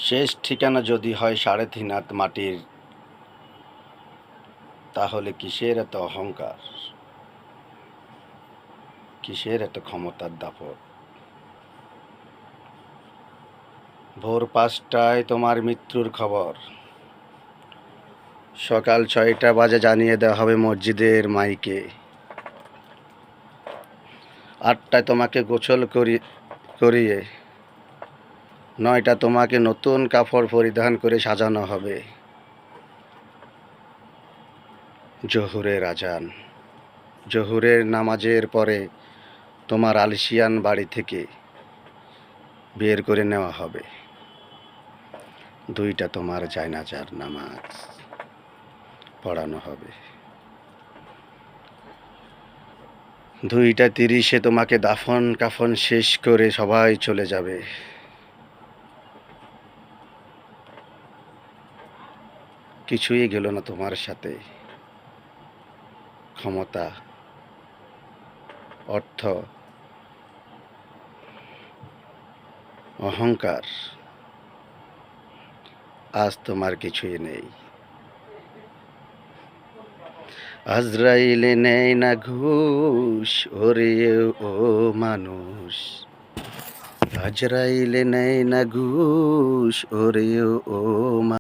শেষ ঠিকানা যদি হয় ৩.৫ হাত মাটির, তাহলে কিসের এত অহংকার, কিসের এত ক্ষমতার দাপট? ভোর ৫টায় তোমার মৃত্যুর খবর, সকাল ৬টা বাজে জানিয়ে দেওয়া হবে মসজিদের মাইকে। ৮টায় তোমাকে গোসল করিয়ে ৯টা তোমাকে নতুন কাপড় পরিধান করে সাজানো হবে। জোহরের আজান, জোহরের নামাজের পরে তোমার আলিশিয়ান বাড়ি থেকে বের করে নেওয়া হবে। ২টা তোমার জানাজার নামাজ পড়ানো হবে। ২টা ৩০-এ তোমাকে দাফন কাফন শেষ করে সবাই চলে যাবে। কিছুই গেল না তোমার সাথে, ক্ষমতা, অর্থ, অহংকার, আজ তোমার কিছুই নেই। আজরাইলে নেয় না ঘুষ, ওরে ও মানুষ। আজরাইলে নেয় না ঘুষ, ওরে ও